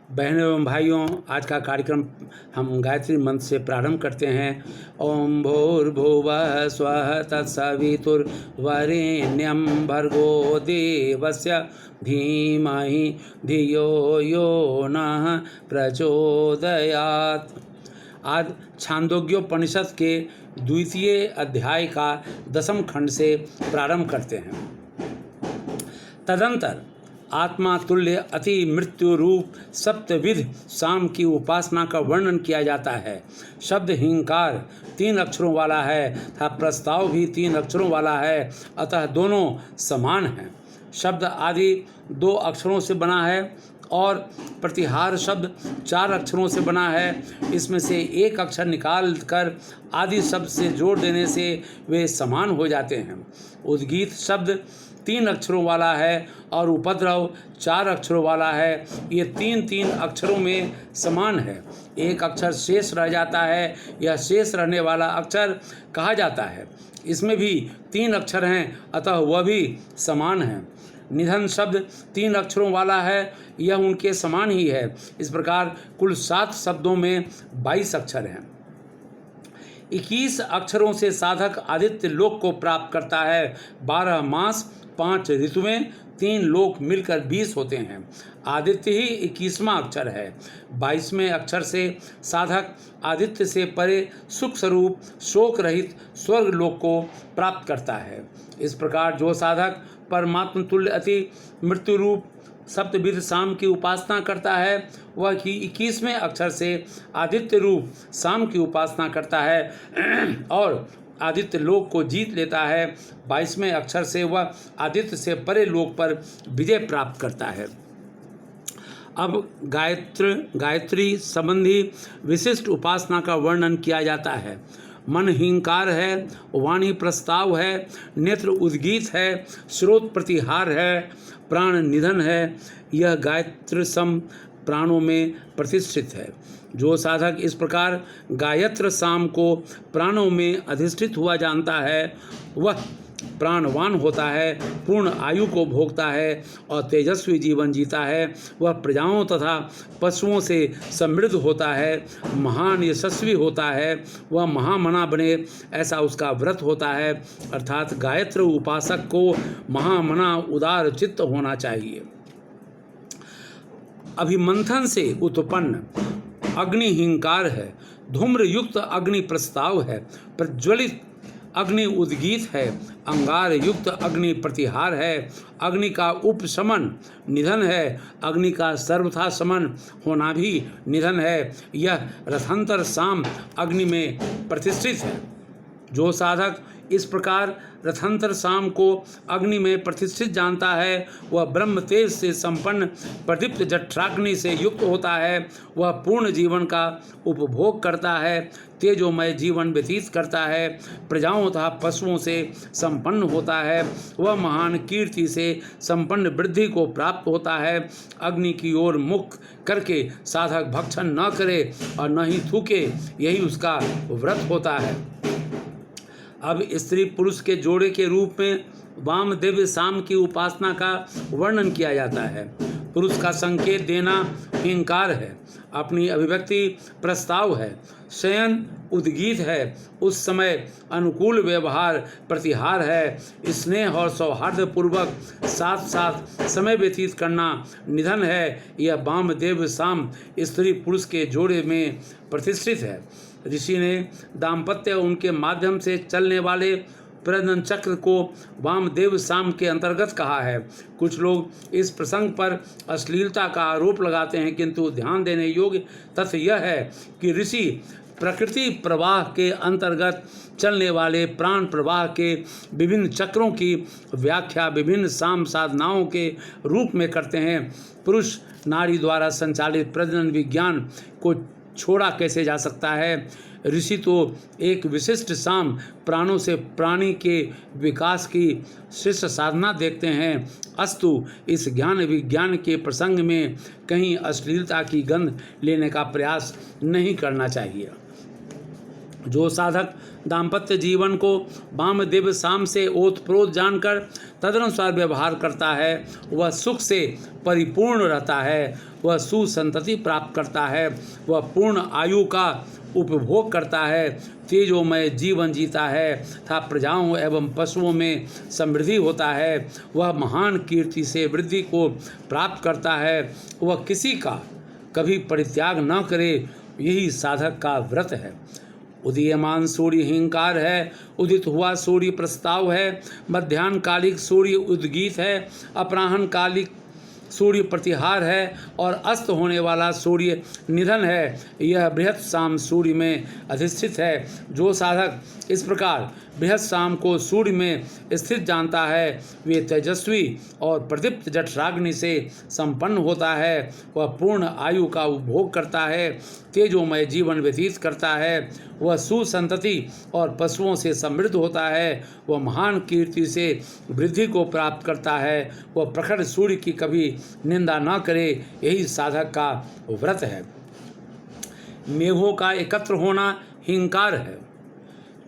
बहनों एवं भाइयों, आज का कार्यक्रम हम गायत्री मंत्र से प्रारंभ करते हैं। ओम भूर्भुवः स्वः तत्सवितुर्वरेण्यं भर्गो देवस्य धीमहि धियो यो नः प्रचोदयात्। आज छांदोग्योपनिषद के द्वितीय अध्याय का 10वें खंड से प्रारंभ करते हैं। तदंतर आत्मा तुल्य अति मृत्यु रूप सप्तविध साम की उपासना का वर्णन किया जाता है। शब्द हिंकार 3 अक्षरों वाला है तथा प्रस्ताव भी 3 अक्षरों वाला है, अतः दोनों समान हैं। शब्द आदि 2 अक्षरों से बना है और प्रतिहार शब्द 4 अक्षरों से बना है। इसमें से एक अक्षर निकाल कर आदि शब्द से जोड़ देने से वे समान हो जाते हैं। उद्गीत शब्द 3 अक्षरों वाला है और उपद्रव 4 अक्षरों वाला है। ये 3 अक्षरों में समान है। एक अक्षर शेष रह जाता है, यह शेष रहने वाला अक्षर कहा जाता है। इसमें भी 3 अक्षर हैं, अतः वह भी समान है। निधन शब्द 3 अक्षरों वाला है, यह उनके समान ही है। इस प्रकार कुल 7 शब्दों में 22 अक्षर हैं। 21 अक्षरों से साधक आदित्य लोक को प्राप्त करता है। 12 मास 5 ऋतुएं 3 लोक मिलकर 20 होते हैं। आदित्य ही 21वां अक्षर है। 22वें अक्षर से साधक आदित्य से परे सुख स्वरूप शोक रहित स्वर्ग लोक को प्राप्त करता है। इस प्रकार जो साधक परमात्म तुल्य अति मृत्यु रूप सप्तविध साम की उपासना करता है, वह 21वें अक्षर से आदित्य रूप साम की उपासना करता है और आदित्य लोक को जीत लेता है। 22वें अक्षर से वह आदित्य से परे लोक पर विजय प्राप्त करता है। अब गायत्री संबंधी विशिष्ट उपासना का वर्णन किया जाता है। मन हिंकार है, वाणी प्रस्ताव है, नेत्र उद्गीत है, श्रोत प्रतिहार है, प्राण निधन है। यह गायत्र सम प्राणों में प्रतिष्ठित है। जो साधक इस प्रकार गायत्र साम को प्राणों में अधिष्ठित हुआ जानता है, वह प्राणवान होता है, पूर्ण आयु को भोगता है और तेजस्वी जीवन जीता है। वह प्रजाओं तथा पशुओं से समृद्ध होता है, महान यशस्वी होता है, वह महामना बने ऐसा उसका व्रत होता है। अर्थात गायत्र उपासक को महामना उदार चित्त होना चाहिए। अभिमंथन से उत्पन्न अग्नि हिंकार है, धूम्र युक्त अग्नि प्रस्ताव है, प्रज्वलित अग्नि उद्गीत है, अंगार युक्त अग्नि प्रतिहार है, अग्नि का उपशमन निधन है, अग्नि का सर्वथा समन होना भी निधन है। यह रथांतर साम अग्नि में प्रतिष्ठित है। जो साधक इस प्रकार रथांतर साम को अग्नि में प्रतिष्ठित जानता है, वह ब्रह्म तेज से संपन्न प्रदीप्त जठराग्नि से युक्त होता है। वह पूर्ण जीवन का उपभोग करता है, तेजोमय जीवन व्यतीत करता है, प्रजाओं तथा पशुओं से संपन्न होता है। वह महान कीर्ति से संपन्न वृद्धि को प्राप्त होता है। अग्नि की ओर मुख करके साधक भक्षण न करे और न ही थूके, यही उसका व्रत होता है। अब स्त्री पुरुष के जोड़े के रूप में वामदेव साम की उपासना का वर्णन किया जाता है। पुरुष का संकेत देना हिंकार है, अपनी अभिव्यक्ति प्रस्ताव है, शयन उद्गीत है, उस समय अनुकूल व्यवहार प्रतिहार है, स्नेह और सौहार्द पूर्वक साथ साथ समय व्यतीत करना निधन है। यह वामदेव साम स्त्री पुरुष के जोड़े में प्रतिष्ठित है। ऋषि ने दाम्पत्य उनके माध्यम से चलने वाले प्रजनन चक्र को वामदेव साम के अंतर्गत कहा है। कुछ लोग इस प्रसंग पर अश्लीलता का आरोप लगाते हैं, किंतु ध्यान देने योग्य तथ्य यह है कि ऋषि प्रकृति प्रवाह के अंतर्गत चलने वाले प्राण प्रवाह के विभिन्न चक्रों की व्याख्या विभिन्न साम साधनाओं के रूप में करते हैं। पुरुष नारी द्वारा संचालित प्रजनन विज्ञान को छोड़ा कैसे जा सकता है। ऋषि तो एक विशिष्ट साम प्राणों से प्राणी के विकास की श्रेष्ठ साधना देखते हैं। अस्तु इस ज्ञान विज्ञान के प्रसंग में कहीं अश्लीलता की गंध लेने का प्रयास नहीं करना चाहिए। जो साधक दाम्पत्य जीवन को वाम दिव्य साम से ओतप्रोत जानकर तदनुसार व्यवहार करता है, वह सुख से परिपूर्ण रहता है, वह सुसंतति प्राप्त करता है, वह पूर्ण आयु का उपभोग करता है, तेजोमय जीवन जीता है तथा प्रजाओं एवं पशुओं में समृद्धि होता है, वह महान कीर्ति से वृद्धि को प्राप्त करता है, वह किसी का कभी परित्याग न करे, यही साधक का व्रत है। उदीयमान सूर्य हिंकार है, उदित हुआ सूर्य प्रस्ताव है, मध्याह्न कालिक सूर्य उद्गीत है, अपराह्न कालिक सूर्य प्रतिहार है और अस्त होने वाला सूर्य निधन है। यह बृहत शाम सूर्य में अधिष्ठित है। जो साधक इस प्रकार बृहत शाम को सूर्य में स्थित जानता है, वे तेजस्वी और प्रदीप्त जठराग्नि से संपन्न होता है, वह पूर्ण आयु का उपभोग करता है, तेजोमय जीवन व्यतीत करता है, वह सुसंतति और पशुओं से समृद्ध होता है, वह महान कीर्ति से वृद्धि को प्राप्त करता है, वह प्रखर सूर्य की कभी निंदा न करे, यही साधक का व्रत है। मेघों का एकत्र होना हिंकार है,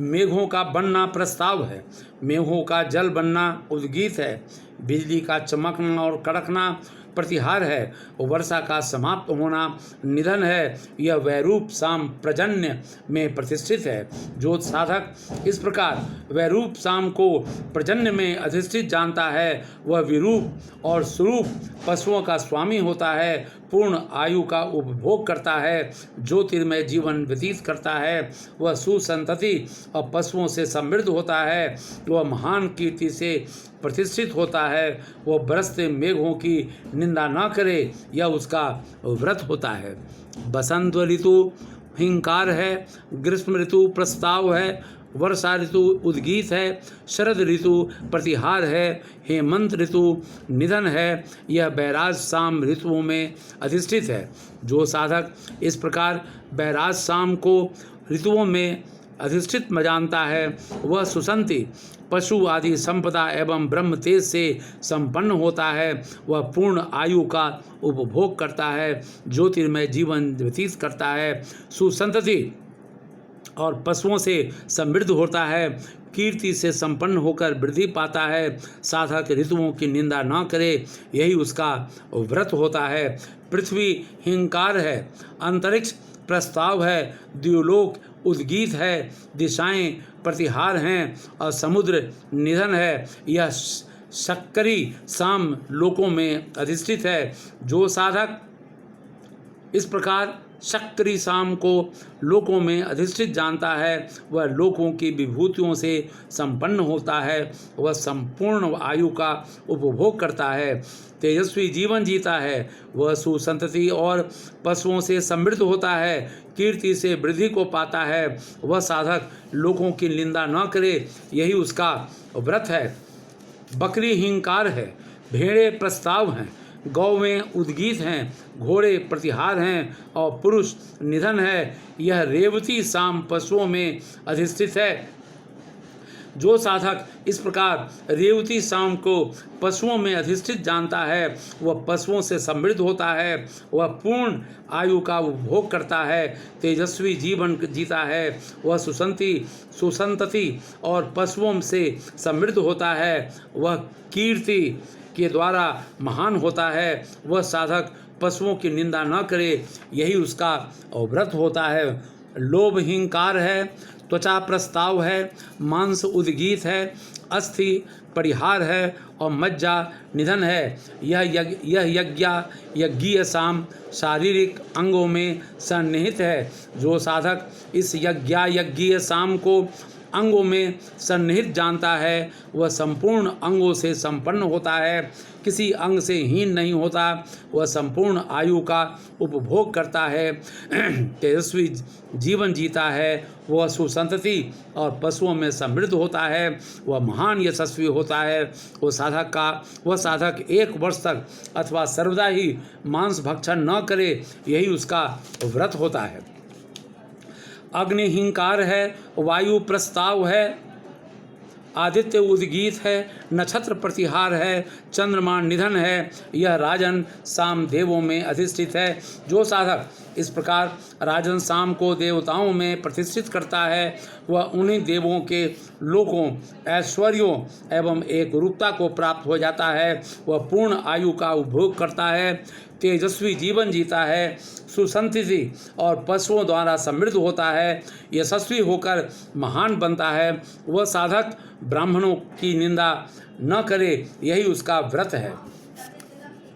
मेघों का बनना प्रस्ताव है, मेघों का जल बनना उद्गीत है, बिजली का चमकना और कड़कना प्रतिहार है, वर्षा का समाप्त होना निधन है। यह वैरूप साम प्रजन्य में प्रतिष्ठित है। जो साधक इस प्रकार वैरूप साम को प्रजन्य में अधिष्ठित जानता है, वह विरूप और स्वरूप पशुओं का स्वामी होता है, पूर्ण आयु का उपभोग करता है, ज्योतिर्मय जीवन व्यतीत करता है, वह सुसंतति और पशुओं से समृद्ध होता है, वह महान कीर्ति से प्रतिष्ठित होता है, वह बरसते मेघों की निंदा न करे, यह उसका व्रत होता है। बसंत ऋतु हिंकार है, ग्रीष्म ऋतु प्रस्ताव है, वर्षा ऋतु उद्गीत है, शरद ऋतु प्रतिहार है, हेमंत ऋतु निधन है। यह बैराज शाम ऋतुओं में अधिष्ठित है। जो साधक इस प्रकार बैराज शाम को ऋतुओं में अधिष्ठित जानता है, वह सुसंति पशु आदि संपदा एवं ब्रह्म तेज से संपन्न होता है, वह पूर्ण आयु का उपभोग करता है, ज्योतिर्मय जीवन व्यतीत करता है, सुसंतति और पशुओं से समृद्ध होता है, कीर्ति से संपन्न होकर वृद्धि पाता है। साधक ऋतुओं की निंदा न करे, यही उसका व्रत होता है। पृथ्वी हिंकार है, अंतरिक्ष प्रस्ताव है, द्युलोक उद्गीत है, दिशाएं प्रतिहार हैं और समुद्र निधन है। यह शक्करी साम लोकों में अधिष्ठित है। जो साधक इस प्रकार शक्करी साम को लोकों में अधिष्ठित जानता है, वह लोकों की विभूतियों से संपन्न होता है, वह संपूर्ण आयु का उपभोग करता है, तेजस्वी जीवन जीता है, वह सुसंतति और पशुओं से समृद्ध होता है, कीर्ति से वृद्धि को पाता है, वह साधक लोगों की निंदा न करे, यही उसका व्रत है। बकरी हिंकार है, भेड़े प्रस्ताव हैं, गौवें उद्गीत हैं, घोड़े प्रतिहार हैं और पुरुष निधन है। यह रेवती साम पशुओं में अधिष्ठित है। जो साधक इस प्रकार रेवती साम को पशुओं में अधिष्ठित जानता है, वह पशुओं से समृद्ध होता है, वह पूर्ण आयु का उपभोग करता है, तेजस्वी जीवन जीता है, वह सुसंतति और पशुओं से समृद्ध होता है, वह कीर्ति के द्वारा महान होता है, वह साधक पशुओं की निंदा न करे, यही उसका व्रत होता है। लोभ हिंकार है, त्वचा प्रस्ताव है, मांस उद्गीत है, अस्थि परिहार है और मज्जा निधन है। यह यज्ञीय साम शारीरिक अंगों में सन्निहित है। जो साधक इस यज्ञीय साम को अंगों में सन्निहित जानता है, वह संपूर्ण अंगों से संपन्न होता है, किसी अंग से हीन नहीं होता, वह संपूर्ण आयु का उपभोग करता है, तेजस्वी जीवन जीता है, वह सुसंतति और पशुओं में समृद्ध होता है, वह महान यशस्वी होता है। वह साधक 1 वर्ष तक अथवा सर्वदा ही मांस भक्षण न करे, यही उसका व्रत होता है। अग्नि हिंकार है, वायु प्रस्ताव है, आदित्य उद्गीत है, नक्षत्र प्रतिहार है, चंद्रमा निधन है, यह राजन साम देवों में अधिष्ठित है। जो साधक इस प्रकार राजन साम को देवताओं में प्रतिष्ठित करता है, वह उन्हीं देवों के लोकों, ऐश्वर्यों एवं एक रूपता को प्राप्त हो जाता है। वह पूर्ण आयु का उपभोग करता है, तेजस्वी जीवन जीता है, सुसंतति और पशुओं द्वारा समृद्ध होता है, यशस्वी होकर महान बनता है। वह साधक ब्राह्मणों की निंदा न करे, यही उसका व्रत है।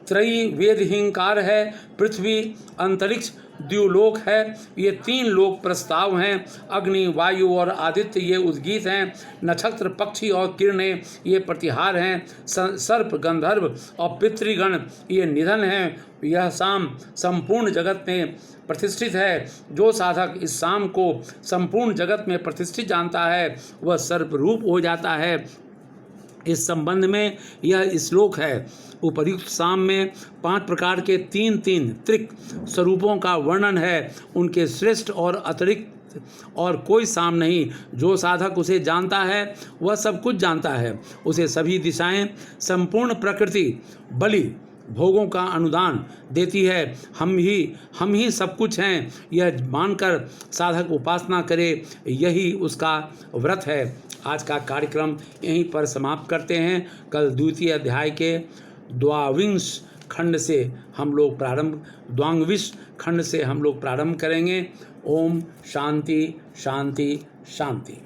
त्रयी वेद हिंकार है, पृथ्वी अंतरिक्ष द्युलोक है, ये 3 लोक प्रस्ताव हैं। अग्नि, वायु और आदित्य ये उद्गीत हैं। नक्षत्र, पक्षी और किरणें ये प्रतिहार हैं। सर्प, गंधर्व और पितृगण ये निधन हैं। यह शाम संपूर्ण जगत में प्रतिष्ठित है। जो साधक इस शाम को संपूर्ण जगत में प्रतिष्ठित जानता है, वह सर्प रूप हो जाता है। इस संबंध में यह श्लोक है। उपर्युक्त शाम में 5 प्रकार के 3 त्रिक स्वरूपों का वर्णन है। उनके श्रेष्ठ और अतिरिक्त और कोई शाम नहीं। जो साधक उसे जानता है वह सब कुछ जानता है। उसे सभी दिशाएं, संपूर्ण प्रकृति, बलि, भोगों का अनुदान देती है। हम ही सब कुछ हैं, यह मानकर साधक उपासना करे, यही उसका व्रत है। आज का कार्यक्रम यहीं पर समाप्त करते हैं। कल द्वितीय अध्याय के द्वाविंश खंड से हम लोग प्रारंभ करेंगे। ओम शांति शांति शांति।